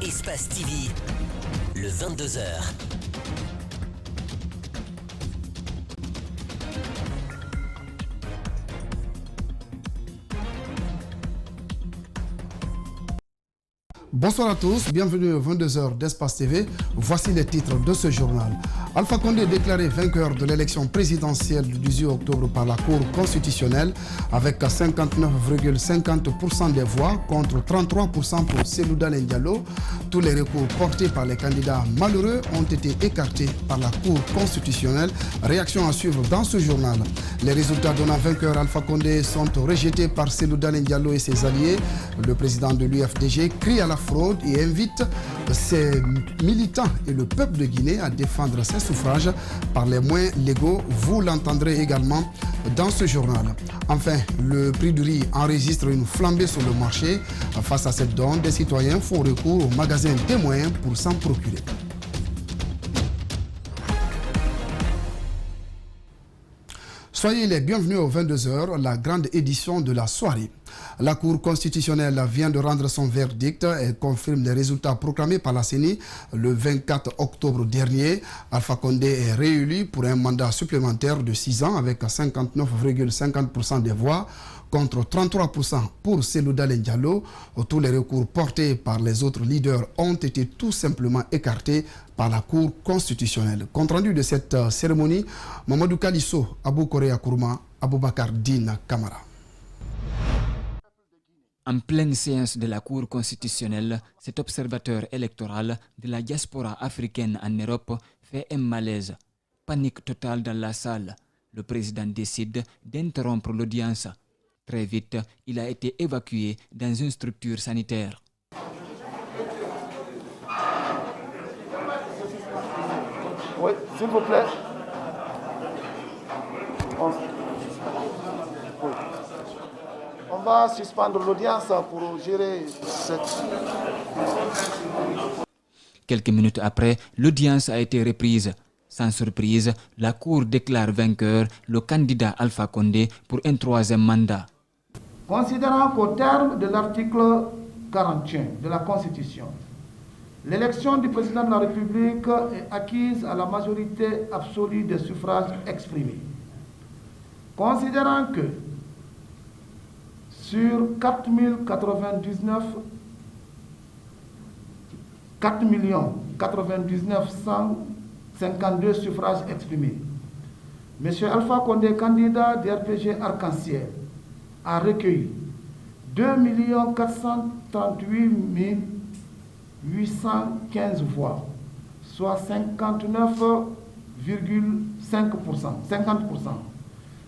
Espace TV, le 22h. Bonsoir à tous, bienvenue aux 22h d'Espace TV. Voici les titres de ce journal. Alpha Condé déclaré vainqueur de l'élection présidentielle du 18 octobre par la Cour constitutionnelle avec 59,50% des voix contre 33% pour Selouda Diallo. Tous les recours portés par les candidats malheureux ont été écartés par la Cour constitutionnelle. Réaction à suivre dans ce journal. Les résultats donnant vainqueur Alpha Condé sont rejetés par Selouda Diallo et ses alliés. Le président de l'UFDG crie à la fraude et invite ses militants et le peuple de Guinée à défendre ses suffrages par les moyens légaux. Vous l'entendrez également dans ce journal. Enfin, le prix du riz enregistre une flambée sur le marché. Face à cette donne, des citoyens font recours au magasin des moyens pour s'en procurer. Soyez les bienvenus aux 22h, la grande édition de la soirée. La Cour constitutionnelle vient de rendre son verdict et confirme les résultats proclamés par la CENI le 24 octobre dernier. Alpha Condé est réélu pour un mandat supplémentaire de 6 ans avec 59,50% des voix contre 33% pour Selouda Diallo. Tous les recours portés par les autres leaders ont été tout simplement écartés par la Cour constitutionnelle. Compte rendu de cette cérémonie, Mamadou Kalisso, Abou Korea Kourma, Aboubakar Dine Kamara. En pleine séance de la Cour constitutionnelle, cet observateur électoral de la diaspora africaine en Europe fait un malaise. Panique totale dans la salle. Le président décide d'interrompre l'audience. Très vite, il a été évacué dans une structure sanitaire. Oui, s'il vous plaît. On va suspendre l'audience pour gérer cette... Quelques minutes après, l'audience a été reprise. Sans surprise, la Cour déclare vainqueur le candidat Alpha Condé pour un troisième mandat. Considérant qu'au terme de l'article 41 de la Constitution, l'élection du président de la République est acquise à la majorité absolue des suffrages exprimés. Considérant que sur 4 152 suffrages exprimés, M. Alpha Condé, candidat du RPG Arc-en-Ciel, a recueilli 2 438 815 voix, soit 50%,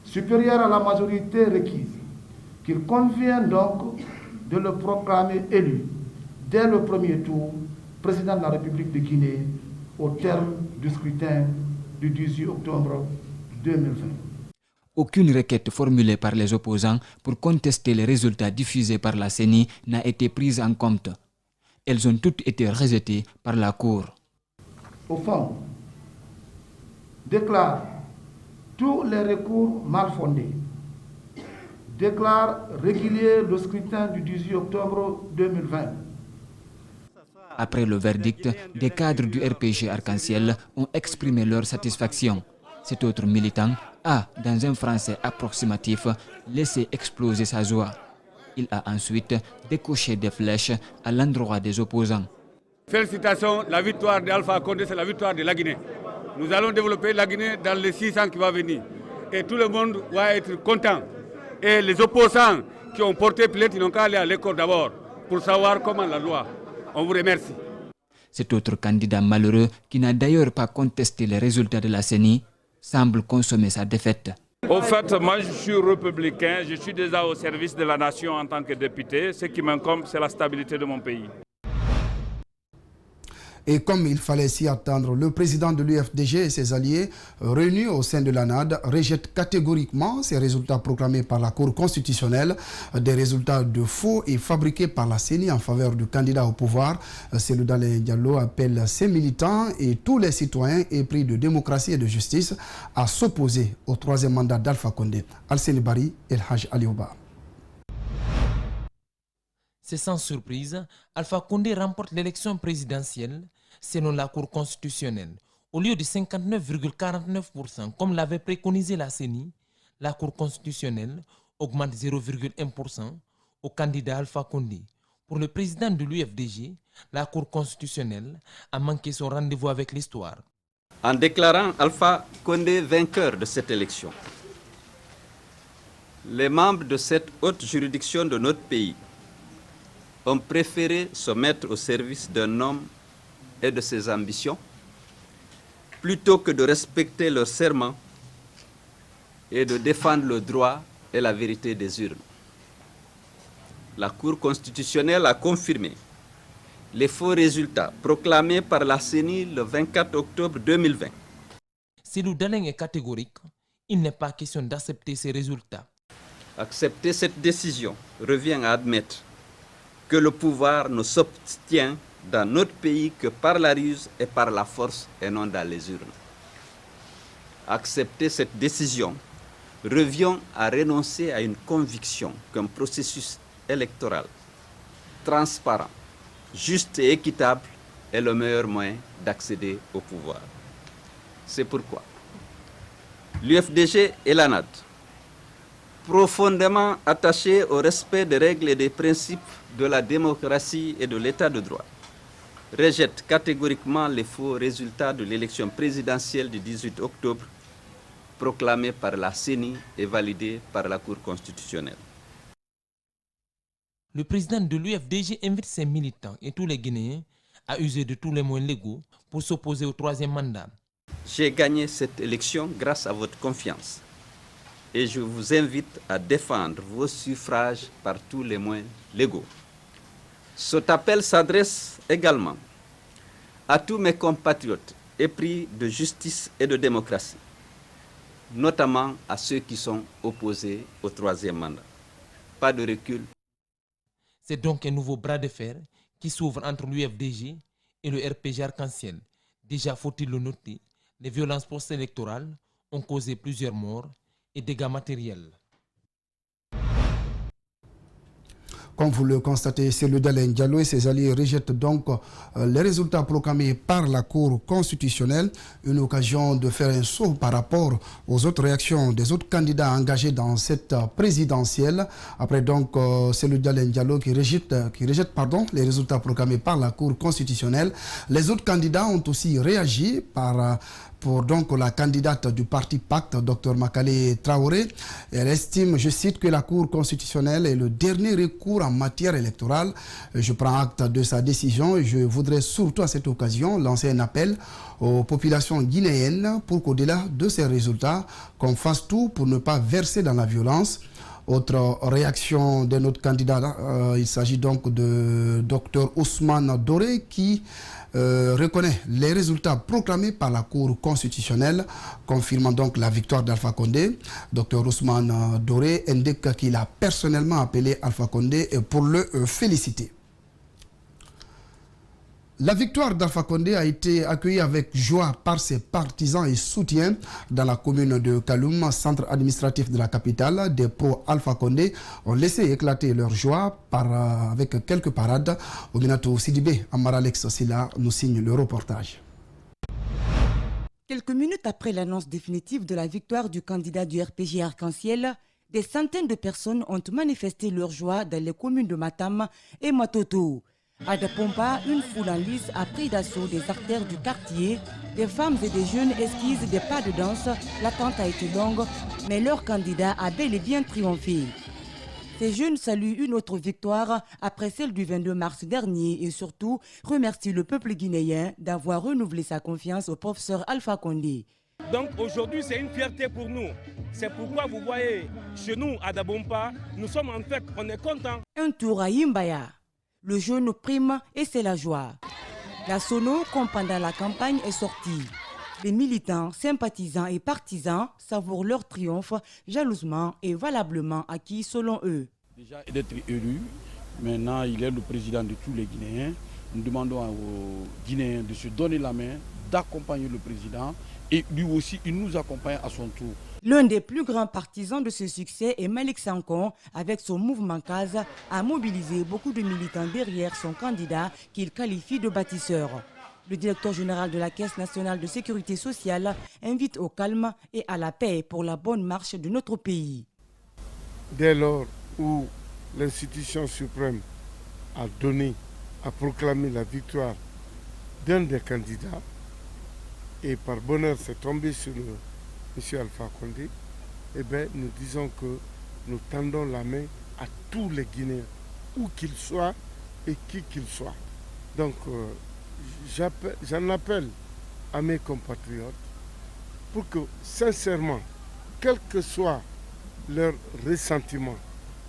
supérieure à la majorité requise. Qu'il convient donc de le proclamer élu dès le premier tour président de la République de Guinée au terme du scrutin du 18 octobre 2020. Aucune requête formulée par les opposants pour contester les résultats diffusés par la CENI n'a été prise en compte. Elles ont toutes été rejetées par la Cour. Au fond, déclare tous les recours mal fondés. Déclare régulier le scrutin du 18 octobre 2020. Après le verdict, des cadres du RPG Arc-en-Ciel ont exprimé leur satisfaction. Cet autre militant a, dans un français approximatif, laissé exploser sa joie. Il a ensuite décoché des flèches à l'endroit des opposants. Félicitations, la victoire d'Alpha Condé, c'est la victoire de la Guinée. Nous allons développer la Guinée dans les 6 ans qui vont venir. Et tout le monde va être content. Et les opposants qui ont porté plainte, ils n'ont qu'à aller à l'école d'abord pour savoir comment la loi. On vous remercie. Cet autre candidat malheureux, qui n'a d'ailleurs pas contesté les résultats de la CENI, semble consommer sa défaite. Au fait, moi je suis républicain, je suis déjà au service de la nation en tant que député. Ce qui m'incombe, c'est la stabilité de mon pays. Et comme il fallait s'y attendre, le président de l'UFDG et ses alliés, réunis au sein de l'ANAD, rejettent catégoriquement ces résultats proclamés par la Cour constitutionnelle, des résultats de faux et fabriqués par la CENI en faveur du candidat au pouvoir. Selouda Diallo appelle ses militants et tous les citoyens épris de démocratie et de justice à s'opposer au troisième mandat d'Alpha Condé. Al-Seni Bari et El Haj Aliouba. C'est sans surprise, Alpha Condé remporte l'élection présidentielle selon la Cour constitutionnelle. Au lieu de 59,49% comme l'avait préconisé la CENI, la Cour constitutionnelle augmente 0,1% au candidat Alpha Condé. Pour le président de l'UFDG, la Cour constitutionnelle a manqué son rendez-vous avec l'histoire. En déclarant Alpha Condé vainqueur de cette élection, les membres de cette haute juridiction de notre pays ont préféré se mettre au service d'un homme et de ses ambitions plutôt que de respecter leur serment et de défendre le droit et la vérité des urnes. La Cour constitutionnelle a confirmé les faux résultats proclamés par la CENI le 24 octobre 2020. Cellou Dalein est catégorique, il n'est pas question d'accepter ces résultats. Accepter cette décision revient à admettre que le pouvoir ne s'obtient dans notre pays que par la ruse et par la force et non dans les urnes. Accepter cette décision revient à renoncer à une conviction qu'un processus électoral transparent, juste et équitable est le meilleur moyen d'accéder au pouvoir. C'est pourquoi l'UFDG et l'ANAD, profondément attachés au respect des règles et des principes de la démocratie et de l'état de droit, rejette catégoriquement les faux résultats de l'élection présidentielle du 18 octobre proclamée par la CENI et validée par la Cour constitutionnelle. Le président de l'UFDG invite ses militants et tous les Guinéens à user de tous les moyens légaux pour s'opposer au troisième mandat. J'ai gagné cette élection grâce à votre confiance et je vous invite à défendre vos suffrages par tous les moyens légaux. Cet appel s'adresse également à tous mes compatriotes épris de justice et de démocratie, notamment à ceux qui sont opposés au troisième mandat. Pas de recul. C'est donc un nouveau bras de fer qui s'ouvre entre l'UFDG et le RPG Arc-en-Ciel. Déjà, faut-il le noter, les violences post-électorales ont causé plusieurs morts et dégâts matériels. Comme vous le constatez, Cellou Dalein Diallo et ses alliés rejettent donc les résultats proclamés par la Cour constitutionnelle, une occasion de faire un saut par rapport aux autres réactions des autres candidats engagés dans cette présidentielle. Après donc Cellou Dalein Diallo qui rejette les résultats proclamés par la Cour constitutionnelle, les autres candidats ont aussi réagi pour donc la candidate du parti Pacte, Dr Makale Traoré. Elle estime, je cite, que la Cour constitutionnelle est le dernier recours en matière électorale. Je prends acte de sa décision et je voudrais surtout à cette occasion lancer un appel aux populations guinéennes pour qu'au-delà de ces résultats, qu'on fasse tout pour ne pas verser dans la violence. Autre réaction de notre candidat, il s'agit donc de Dr Ousmane Doré qui reconnaît les résultats proclamés par la Cour constitutionnelle, confirmant donc la victoire d'Alpha Condé. Dr Ousmane Doré indique qu'il a personnellement appelé Alpha Condé pour le féliciter. La victoire d'Alpha Condé a été accueillie avec joie par ses partisans et soutiens dans la commune de Kaloum, centre administratif de la capitale. Des pro-Alpha Condé ont laissé éclater leur joie avec quelques parades. Ominato Sidibé, Amaralex Silla nous signe le reportage. Quelques minutes après l'annonce définitive de la victoire du candidat du RPG Arc-en-Ciel, des centaines de personnes ont manifesté leur joie dans les communes de Matam et Matoto. À Dapompa, une foule en lice a pris d'assaut des artères du quartier. Des femmes et des jeunes esquissent des pas de danse. L'attente a été longue, mais leur candidat a bel et bien triomphé. Ces jeunes saluent une autre victoire après celle du 22 mars dernier et surtout remercient le peuple guinéen d'avoir renouvelé sa confiance au professeur Alpha Condé. Donc aujourd'hui, c'est une fierté pour nous. C'est pourquoi vous voyez, chez nous, à Dabompa, nous sommes en fait, on est contents. Un tour à Yimbaya. Le jeune prime et c'est la joie. La sono, comme pendant la campagne, est sortie. Les militants, sympathisants et partisans savourent leur triomphe jalousement et valablement acquis selon eux. Déjà d'être élu, maintenant il est le président de tous les Guinéens. Nous demandons aux Guinéens de se donner la main, d'accompagner le président et lui aussi, il nous accompagne à son tour. L'un des plus grands partisans de ce succès est Malick Sankon. Avec son mouvement CASE, a mobilisé beaucoup de militants derrière son candidat qu'il qualifie de bâtisseur. Le directeur général de la Caisse nationale de sécurité sociale invite au calme et à la paix pour la bonne marche de notre pays. Dès lors où l'institution suprême a proclamé la victoire d'un des candidats, et par bonheur c'est tombé sur M. Alpha Condé, eh bien, nous disons que nous tendons la main à tous les Guinéens, où qu'ils soient et qui qu'ils soient. Donc, j'en appelle à mes compatriotes pour que, sincèrement, quel que soit leur ressentiment,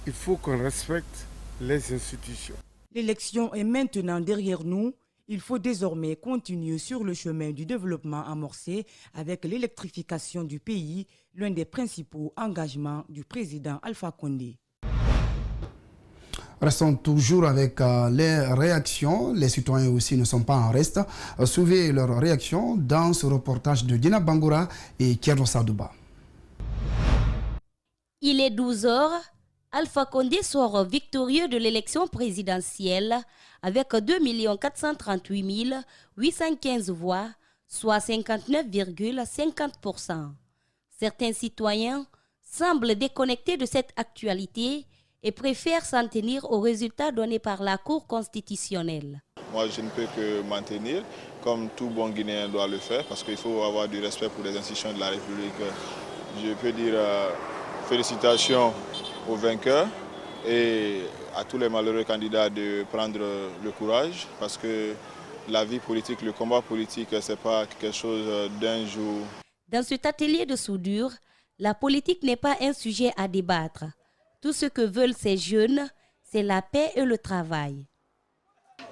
il faut qu'on respecte les institutions. L'élection est maintenant derrière nous. Il faut désormais continuer sur le chemin du développement amorcé avec l'électrification du pays, l'un des principaux engagements du président Alpha Condé. Restons toujours avec les réactions. Les citoyens aussi ne sont pas en reste. Suivez leurs réactions dans ce reportage de Dina Bangoura et Thierno Sadouba. Il est 12 heures. Alpha Condé sort victorieux de l'élection présidentielle avec 2 438 815 voix, soit 59,50%. Certains citoyens semblent déconnectés de cette actualité et préfèrent s'en tenir aux résultats donnés par la Cour constitutionnelle. Moi, je ne peux que m'en tenir, comme tout bon Guinéen doit le faire, parce qu'il faut avoir du respect pour les institutions de la République. Je peux dire félicitations aux vainqueurs et à tous les malheureux candidats de prendre le courage, parce que la vie politique, le combat politique, ce n'est pas quelque chose d'un jour. Dans cet atelier de soudure, la politique n'est pas un sujet à débattre. Tout ce que veulent ces jeunes, c'est la paix et le travail.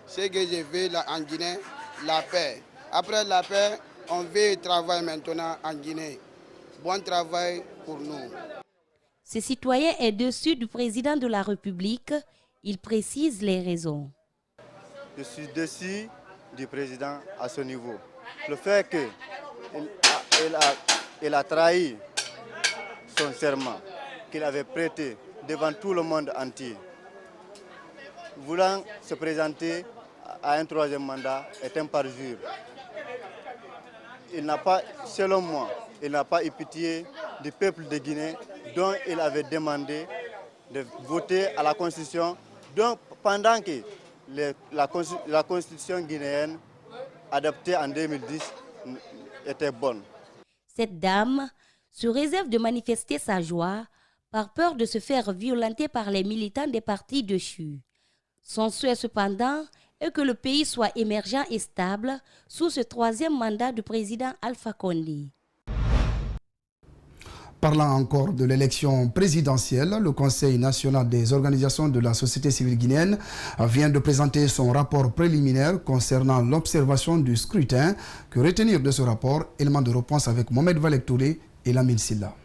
Ce que je veux en Guinée, la paix. Après la paix, on veut le travail maintenant en Guinée. Bon travail pour nous. Ce citoyen est déçu du président de la République. Il précise les raisons. Je suis déçu du président à ce niveau. Le fait qu'il a trahi son serment qu'il avait prêté devant tout le monde entier. Voulant se présenter à un troisième mandat est un parjure. Il n'a pas, selon moi, il n'a pas eu pitié du peuple de Guinée dont il avait demandé de voter à la Constitution, donc pendant que la Constitution guinéenne adoptée en 2010 était bonne. Cette dame se réserve de manifester sa joie par peur de se faire violenter par les militants des partis déchus. Son souhait cependant est que le pays soit émergent et stable sous ce troisième mandat du président Alpha Condé. Parlant encore de l'élection présidentielle, le Conseil national des organisations de la société civile guinéenne vient de présenter son rapport préliminaire concernant l'observation du scrutin. Que retenir de ce rapport? Élément de réponse avec Mohamed Valek Touré et Lamine Silla.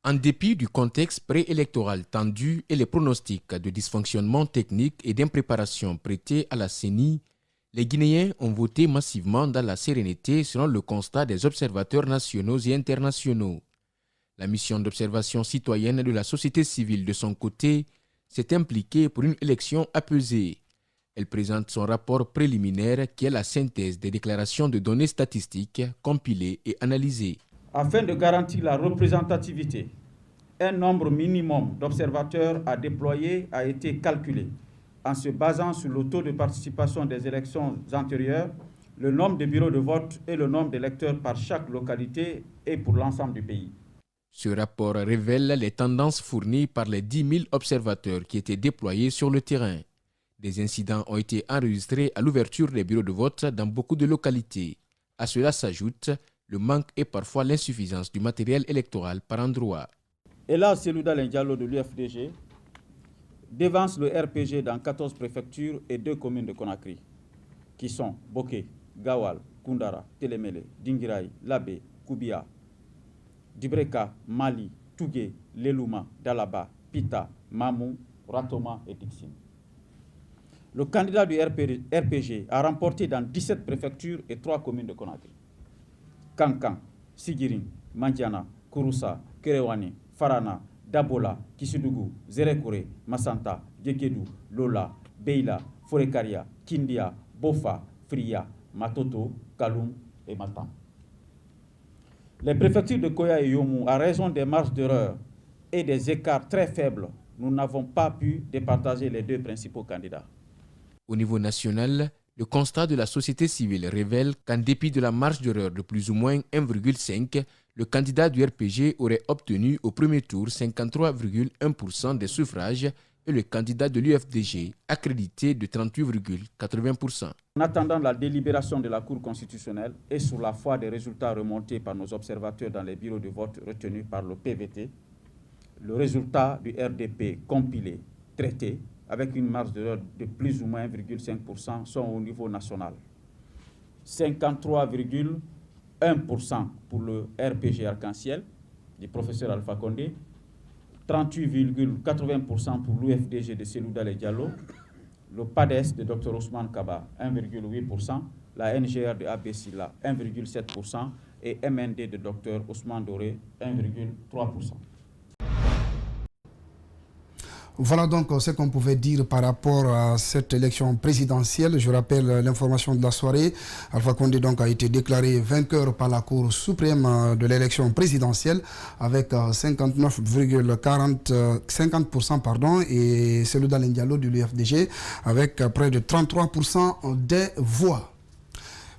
En dépit du contexte préélectoral tendu et les pronostics de dysfonctionnement technique et d'impréparation prêtés à la CENI, les Guinéens ont voté massivement dans la sérénité selon le constat des observateurs nationaux et internationaux. La mission d'observation citoyenne de la société civile de son côté s'est impliquée pour une élection apaisée. Elle présente son rapport préliminaire qui est la synthèse des déclarations de données statistiques compilées et analysées. Afin de garantir la représentativité, un nombre minimum d'observateurs à déployer a été calculé en se basant sur le taux de participation des élections antérieures, le nombre de bureaux de vote et le nombre d'électeurs par chaque localité et pour l'ensemble du pays. Ce rapport révèle les tendances fournies par les 10 000 observateurs qui étaient déployés sur le terrain. Des incidents ont été enregistrés à l'ouverture des bureaux de vote dans beaucoup de localités. À cela s'ajoute le manque et parfois l'insuffisance du matériel électoral par endroit. Et là, Selouda Diallo de l'UFDG dévance le RPG dans 14 préfectures et 2 communes de Conakry, qui sont Boké, Gawal, Koundara, Télémélé, Dinguiraï, Labé, Koubia, Dibreka, Mali, Tougué, Lelouma, Dalaba, Pita, Mamou, Ratoma et Dixine. Le candidat du RPG a remporté dans 17 préfectures et 3 communes de Conakry. Kankan, Sigiring, Mandiana, Kouroussa, Kerewani, Farana, Dabola, Kisidougou, Zerekore, Massanta, Gekedou, Lola, Beila, Forekaria, Kindia, Bofa, Fria, Matoto, Kaloum et Matam. Les préfectures de Koya et Yomou, à raison des marges d'erreur et des écarts très faibles, nous n'avons pas pu départager les 2 principaux candidats. Au niveau national, le constat de la société civile révèle qu'en dépit de la marge d'erreur de plus ou moins 1,5, le candidat du RPG aurait obtenu au premier tour 53,1% des suffrages et le candidat de l'UFDG accrédité de 38,80%. En attendant la délibération de la Cour constitutionnelle et sur la foi des résultats remontés par nos observateurs dans les bureaux de vote retenus par le PVT, le résultat du RDP compilé, traité, avec une marge d'erreur de plus ou moins 1,5% sont au niveau national. 53,1% pour le RPG Arc-en-Ciel du professeur Alpha Condé, 38,80% pour l'UFDG de Selou Dalein Diallo, le PADES de Dr Ousmane Kaba, 1,8%, la NGR de Abbé Sylla, 1,7% et MND de Dr Ousmane Doré, 1,3%. Voilà donc ce qu'on pouvait dire par rapport à cette élection présidentielle. Je rappelle l'information de la soirée. Alpha Condé donc a été déclaré vainqueur par la Cour suprême de l'élection présidentielle avec 50% et Selou Dalein Diallo de l'UFDG avec près de 33% des voix.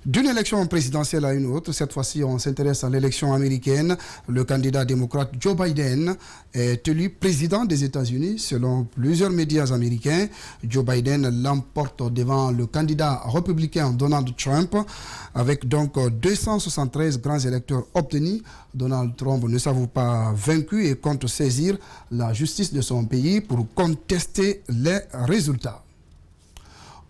D'une élection présidentielle à une autre, cette fois-ci on s'intéresse à l'élection américaine. Le candidat démocrate Joe Biden est élu président des États-Unis. Selon plusieurs médias américains, Joe Biden l'emporte devant le candidat républicain Donald Trump avec donc 273 grands électeurs obtenus. Donald Trump ne s'avoue pas vaincu et compte saisir la justice de son pays pour contester les résultats.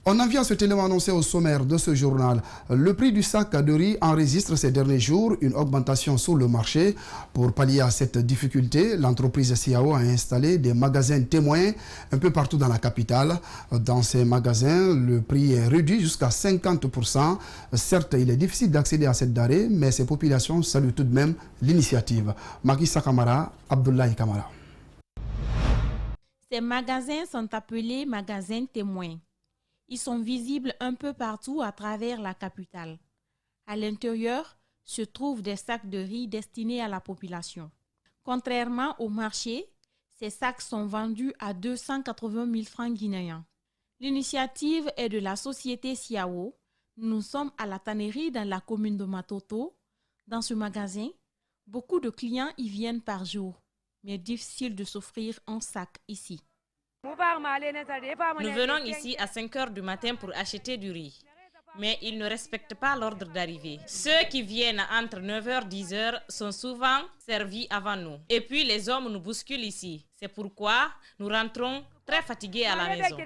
On en vient à cet élément annoncé au sommaire de ce journal. Le prix du sac de riz enregistre ces derniers jours une augmentation sur le marché. Pour pallier à cette difficulté, l'entreprise SIAO a installé des magasins témoins un peu partout dans la capitale. Dans ces magasins, le prix est réduit jusqu'à 50%. Certes, il est difficile d'accéder à cette denrée, mais ces populations saluent tout de même l'initiative. Makissa Kamara, Abdoulaye Kamara. Ces magasins sont appelés magasins témoins. Ils sont visibles un peu partout à travers la capitale. À l'intérieur se trouvent des sacs de riz destinés à la population. Contrairement au marché, ces sacs sont vendus à 280 000 francs guinéens. L'initiative est de la société SIAO. Nous sommes à la tannerie dans la commune de Matoto. Dans ce magasin, beaucoup de clients y viennent par jour, mais difficile de s'offrir un sac ici. Nous venons ici à 5 h du matin pour acheter du riz. Mais ils ne respectent pas l'ordre d'arrivée. Ceux qui viennent entre 9 h et 10 h sont souvent servis avant nous. Et puis les hommes nous bousculent ici. C'est pourquoi nous rentrons très fatigués à la maison.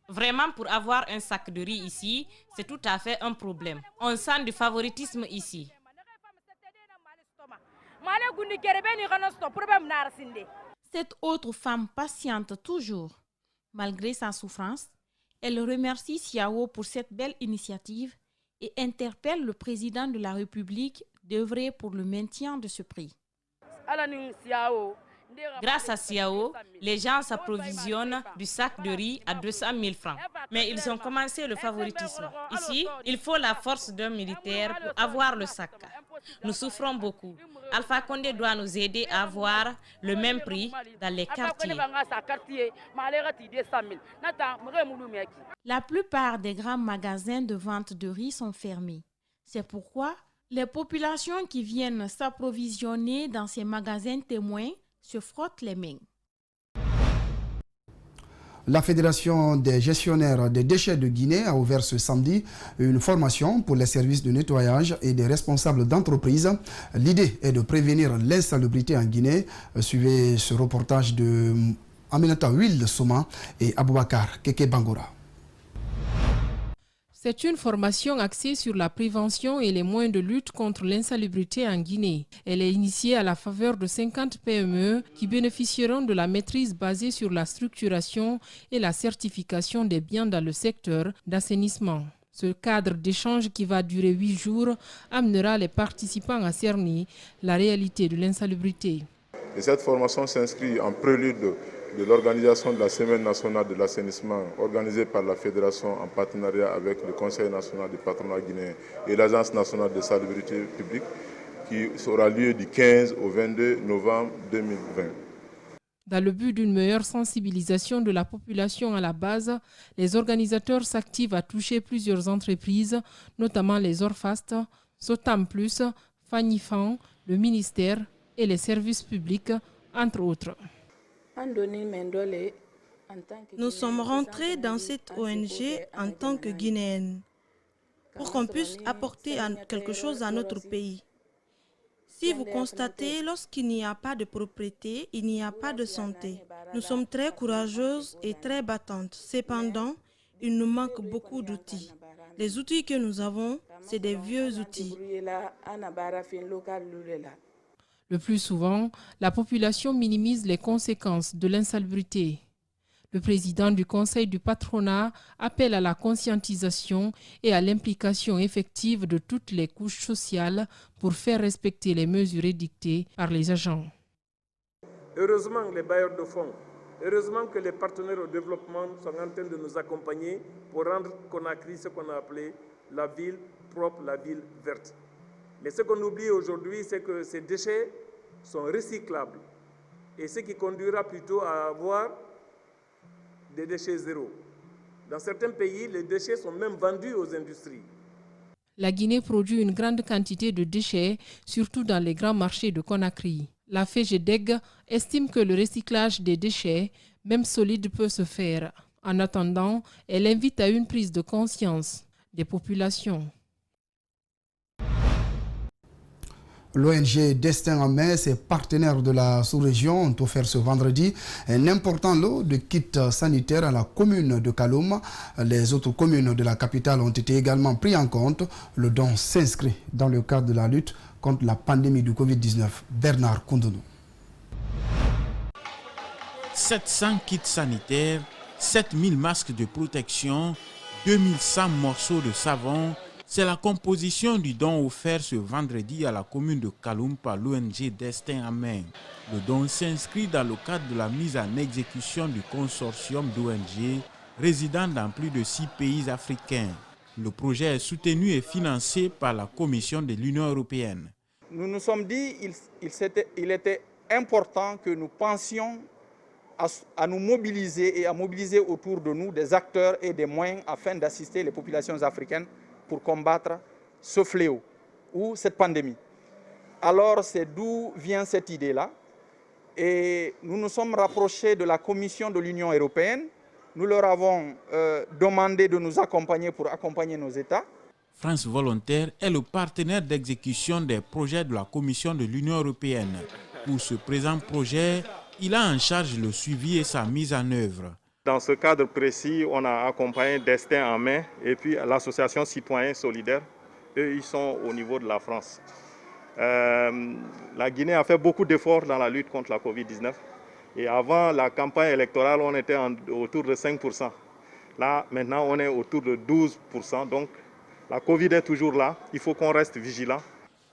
Vraiment, pour avoir un sac de riz ici, c'est tout à fait un problème. On sent du favoritisme ici. Cette autre femme patiente toujours. Malgré sa souffrance, elle remercie SIAO pour cette belle initiative et interpelle le président de la République d'œuvrer pour le maintien de ce prix. Grâce à SIAO, les gens s'approvisionnent du sac de riz à 200 000 francs. Mais ils ont commencé le favoritisme. Ici, il faut la force d'un militaire pour avoir le sac. Nous souffrons beaucoup. Alpha Condé doit nous aider à avoir le même prix dans les quartiers. La plupart des grands magasins de vente de riz sont fermés. C'est pourquoi les populations qui viennent s'approvisionner dans ces magasins témoins se frottent les mains. La Fédération des gestionnaires des déchets de Guinée a ouvert ce samedi une formation pour les services de nettoyage et des responsables d'entreprise. L'idée est de prévenir l'insalubrité en Guinée. Suivez ce reportage de Aminata Will Souma et Aboubakar Keke Bangoura. C'est une formation axée sur la prévention et les moyens de lutte contre l'insalubrité en Guinée. Elle est initiée à la faveur de 50 PME qui bénéficieront de la maîtrise basée sur la structuration et la certification des biens dans le secteur d'assainissement. Ce cadre d'échange qui va durer 8 jours amènera les participants à cerner la réalité de l'insalubrité. Et cette formation s'inscrit en prélude de l'organisation de la Semaine nationale de l'assainissement organisée par la Fédération en partenariat avec le Conseil national du patronat guinéen et l'Agence nationale de salubrité publique qui aura lieu du 15 au 22 novembre 2020. Dans le but d'une meilleure sensibilisation de la population à la base, les organisateurs s'activent à toucher plusieurs entreprises, notamment les Orfast, Sotam Plus, Fanifan, le ministère et les services publics, entre autres. Nous sommes rentrés dans cette ONG en tant que Guinéennes pour qu'on puisse apporter quelque chose à notre pays. Si vous constatez, lorsqu'il n'y a pas de propriété, il n'y a pas de santé. Nous sommes très courageuses et très battantes. Cependant, il nous manque beaucoup d'outils. Les outils que nous avons, c'est des vieux outils. Le plus souvent, la population minimise les conséquences de l'insalubrité. Le président du Conseil du patronat appelle à la conscientisation et à l'implication effective de toutes les couches sociales pour faire respecter les mesures édictées par les agents. Heureusement, les bailleurs de fonds, heureusement que les partenaires au développement sont en train de nous accompagner pour rendre Conakry ce qu'on a appelé la ville propre, la ville verte. Mais ce qu'on oublie aujourd'hui, c'est que ces déchets sont recyclables. Et ce qui conduira plutôt à avoir des déchets zéro. Dans certains pays, les déchets sont même vendus aux industries. La Guinée produit une grande quantité de déchets, surtout dans les grands marchés de Conakry. La FEGEDEG estime que le recyclage des déchets, même solides, peut se faire. En attendant, elle invite à une prise de conscience des populations. L'ONG Destin en Mai, ses partenaires de la sous-région ont offert ce vendredi un important lot de kits sanitaires à la commune de Kaloum. Les autres communes de la capitale ont été également pris en compte. Le don s'inscrit dans le cadre de la lutte contre la pandémie du Covid-19. Bernard Koundounou. 700 kits sanitaires, 7000 masques de protection, 2100 morceaux de savon. C'est la composition du don offert ce vendredi à la commune de Kaloum par l'ONG Destin en Main. Le don s'inscrit dans le cadre de la mise en exécution du consortium d'ONG résidant dans plus de 6 pays africains. Le projet est soutenu et financé par la Commission de l'Union européenne. Nous nous sommes dit qu'il était important que nous pensions à nous mobiliser et à mobiliser autour de nous des acteurs et des moyens afin d'assister les populations africaines pour combattre ce fléau ou cette pandémie. Alors c'est d'où vient cette idée-là. Et nous nous sommes rapprochés de la Commission de l'Union européenne. Nous leur avons demandé de nous accompagner pour accompagner nos États. France Volontaire est le partenaire d'exécution des projets de la Commission de l'Union européenne. Pour ce présent projet, il a en charge le suivi et sa mise en œuvre. Dans ce cadre précis, on a accompagné Destin en Main et puis l'association Citoyens Solidaires. Eux, ils sont au niveau de la France. La Guinée a fait beaucoup d'efforts dans la lutte contre la Covid-19. Et avant la campagne électorale, on était autour de 5%. Là, maintenant, on est autour de 12%. Donc, la Covid est toujours là. Il faut qu'on reste vigilant.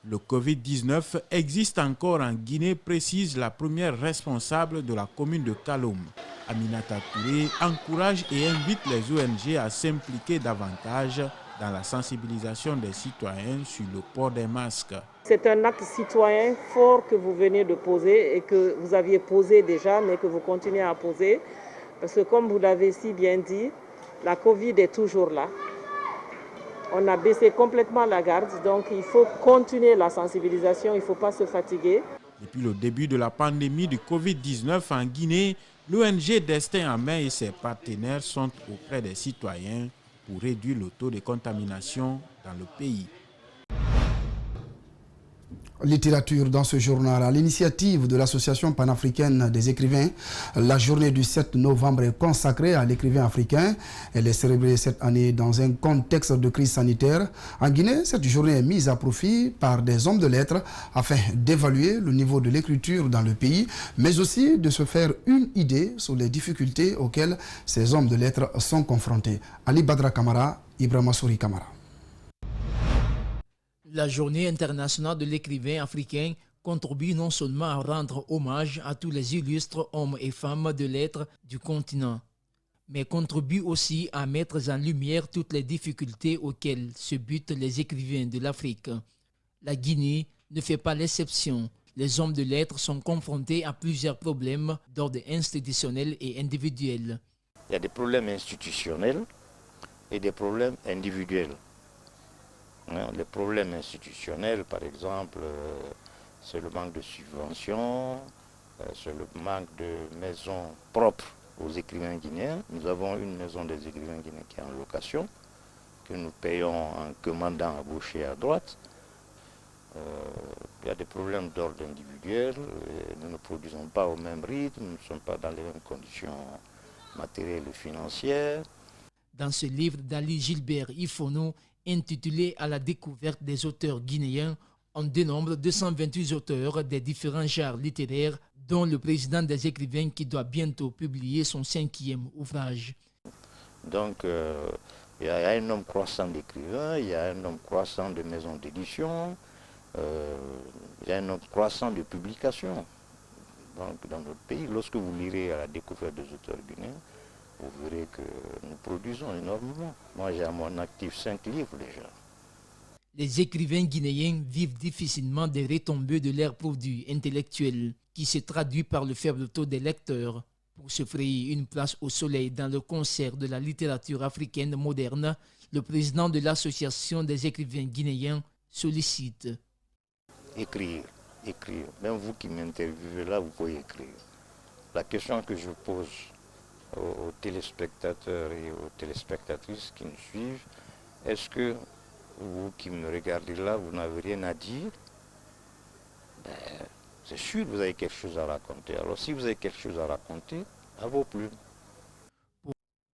Le Covid-19 existe encore en Guinée, précise la première responsable de la commune de Kaloum. Aminata Touré encourage et invite les ONG à s'impliquer davantage dans la sensibilisation des citoyens sur le port des masques. C'est un acte citoyen fort que vous venez de poser et que vous aviez posé déjà, mais que vous continuez à poser. Parce que comme vous l'avez si bien dit, la Covid est toujours là. On a baissé complètement la garde, donc il faut continuer la sensibilisation, il ne faut pas se fatiguer. Depuis le début de la pandémie du Covid-19 en Guinée, l'ONG Destin en Main et ses partenaires sont auprès des citoyens pour réduire le taux de contamination dans le pays. littérature dans ce journal. À l'initiative de l'Association panafricaine des écrivains, la journée du 7 novembre est consacrée à l'écrivain africain. Elle est célébrée cette année dans un contexte de crise sanitaire. En Guinée, cette journée est mise à profit par des hommes de lettres afin d'évaluer le niveau de l'écriture dans le pays, mais aussi de se faire une idée sur les difficultés auxquelles ces hommes de lettres sont confrontés. Ali Badra Kamara, Ibrahima Souri Kamara. La journée internationale de l'écrivain africain contribue non seulement à rendre hommage à tous les illustres hommes et femmes de lettres du continent, mais contribue aussi à mettre en lumière toutes les difficultés auxquelles se butent les écrivains de l'Afrique. La Guinée ne fait pas l'exception. Les hommes de lettres sont confrontés à plusieurs problèmes d'ordre institutionnel et individuel. Il y a des problèmes institutionnels et des problèmes individuels. Les problèmes institutionnels, par exemple, c'est le manque de subventions, c'est le manque de maisons propres aux écrivains guinéens. Nous avons une maison des écrivains guinéens qui est en location, que nous payons en commandant à gauche et à droite. Il y a des problèmes d'ordre individuel, nous ne produisons pas au même rythme, nous ne sommes pas dans les mêmes conditions matérielles et financières. Dans ce livre d'Ali Gilbert Ifono, intitulé « À la découverte des auteurs guinéens », on dénombre 228 auteurs des différents genres littéraires, dont le président des écrivains qui doit bientôt publier son 5e ouvrage. Donc, il y a un nombre croissant d'écrivains, il y a un nombre croissant de maisons d'édition, il y a un nombre croissant de publications. Donc, dans notre pays, lorsque vous lirez À la découverte des auteurs guinéens, vous verrez que nous produisons énormément. Moi, j'ai à mon actif 5 livres déjà. Les écrivains guinéens vivent difficilement des retombées de leurs produits intellectuels, qui se traduit par le faible taux des lecteurs. Pour se frayer une place au soleil dans le concert de la littérature africaine moderne, le président de l'Association des écrivains guinéens sollicite. Écrire. Même vous qui m'interviewez là, vous pouvez écrire. La question que je pose aux téléspectateurs et aux téléspectatrices qui nous suivent, est-ce que vous qui me regardez là, vous n'avez rien à dire? C'est sûr que vous avez quelque chose à raconter. Alors si vous avez quelque chose à raconter, à vos plumes.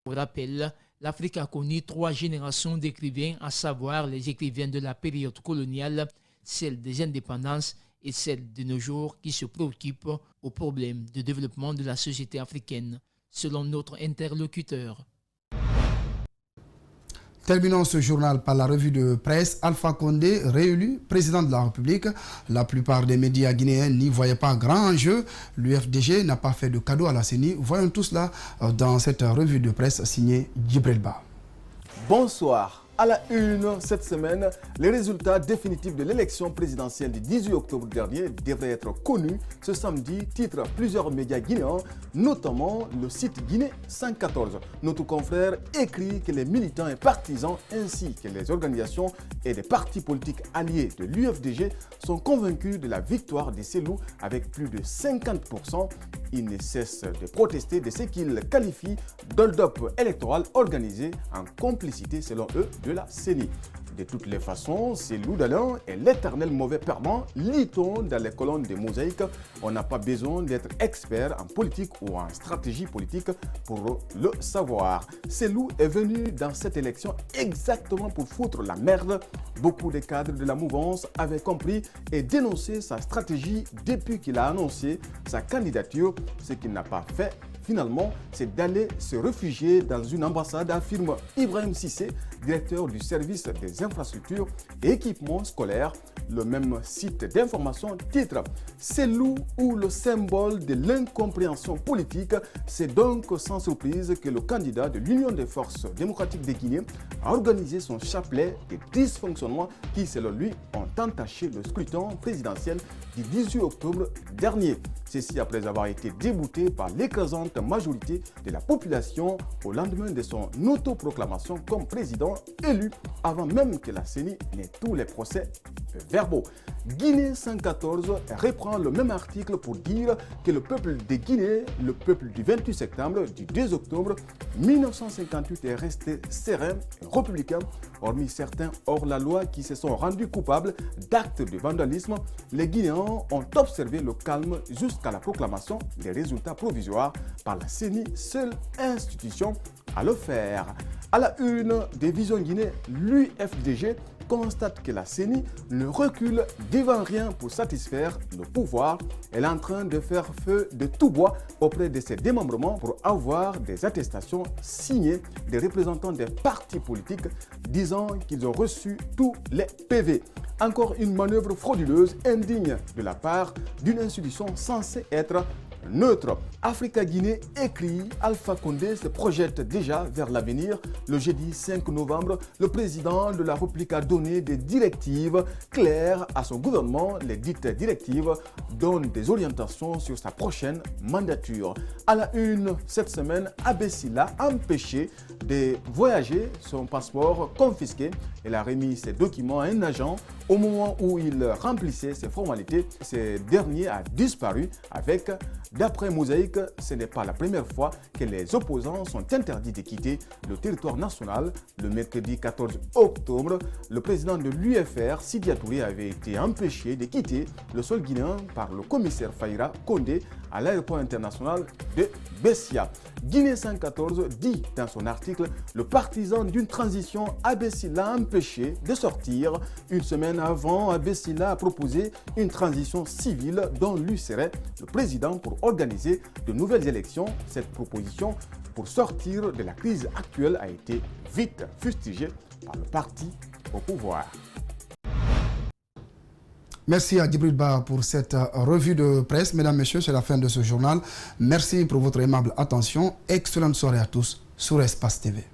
Pour rappel, l'Afrique a connu 3 générations d'écrivains, à savoir les écrivains de la période coloniale, celle des indépendances et celle de nos jours qui se préoccupent aux problèmes de développement de la société africaine, selon notre interlocuteur. Terminons ce journal par la revue de presse. Alpha Condé, réélu président de la République. La plupart des médias guinéens n'y voyaient pas grand enjeu. L'UFDG n'a pas fait de cadeau à la CENI. Voyons tout cela dans cette revue de presse signée Djibril Ba. Bonsoir. À la une, cette semaine, les résultats définitifs de l'élection présidentielle du 18 octobre dernier devraient être connus ce samedi, titre plusieurs médias guinéens, notamment le site Guinée 114. Notre confrère écrit que les militants et partisans ainsi que les organisations et des partis politiques alliés de l'UFDG sont convaincus de la victoire des Selou avec plus de 50%. Ils ne cessent de protester de ce qu'ils qualifient d'hold-up électoral organisé en complicité, selon eux, de la CENI. De toutes les façons, Selou Dalein est l'éternel mauvais perdant, lit-on dans les colonnes des mosaïques. On n'a pas besoin d'être expert en politique ou en stratégie politique pour le savoir. Selou est venu dans cette élection exactement pour foutre la merde. Beaucoup de cadres de la mouvance avaient compris et dénoncé sa stratégie depuis qu'il a annoncé sa candidature, ce qu'il n'a pas fait. Finalement, c'est d'aller se réfugier dans une ambassade, affirme Ibrahim Sissé, directeur du service des infrastructures et équipements scolaires. Le même site d'information titre « Selou ou le symbole de l'incompréhension politique ». C'est donc sans surprise que le candidat de l'Union des forces démocratiques de Guinée a organisé son chapelet des dysfonctionnements qui, selon lui, ont entaché le scrutin présidentiel du 18 octobre dernier. Ceci après avoir été débouté par l'écrasante majorité de la population au lendemain de son autoproclamation comme président élu, avant même que la CENI n'ait tous les procès verbaux. Guinée 114 reprend le même article pour dire que le peuple de Guinée, le peuple du 28 septembre, du 2 octobre, 1958 est resté serein et républicain, hormis certains hors-la-loi qui se sont rendus coupables d'actes de vandalisme. Les Guinéens ont observé le calme jusqu'à la proclamation des résultats provisoires par la CENI, seule institution à le faire. À la une des Visions Guinée, l'UFDG constate que la CENI ne recule devant rien pour satisfaire le pouvoir. Elle est en train de faire feu de tout bois auprès de ses démembrements pour avoir des attestations signées des représentants des partis politiques disant qu'ils ont reçu tous les PV. Encore une manœuvre frauduleuse indigne de la part d'une institution censée être neutre. Africa-Guinée écrit, Alpha Condé se projette déjà vers l'avenir. Le jeudi 5 novembre, le président de la République a donné des directives claires à son gouvernement. Les dites directives donnent des orientations sur sa prochaine mandature. À la une cette semaine, Abessila a empêché de voyager, son passeport confisqué. Elle a remis ses documents à un agent. Au moment où il remplissait ses formalités, ce dernier a disparu avec, d'après Mosaïque, ce n'est pas la première fois que les opposants sont interdits de quitter le territoire national. Le mercredi 14 octobre, le président de l'UFR, Sidya Touré, avait été empêché de quitter le sol guinéen par le commissaire Faïra Condé à l'aéroport international de Bessia. Guinée 114 dit dans son article, le partisan d'une transition Abessila a empêché de sortir. Une semaine avant, Abessila a proposé une transition civile dont lui serait le président pour organiser de nouvelles élections. Cette proposition pour sortir de la crise actuelle a été vite fustigée par le parti au pouvoir. Merci à Djibril Ba pour cette revue de presse. Mesdames, Messieurs, c'est la fin de ce journal. Merci pour votre aimable attention. Excellente soirée à tous sur Espace TV.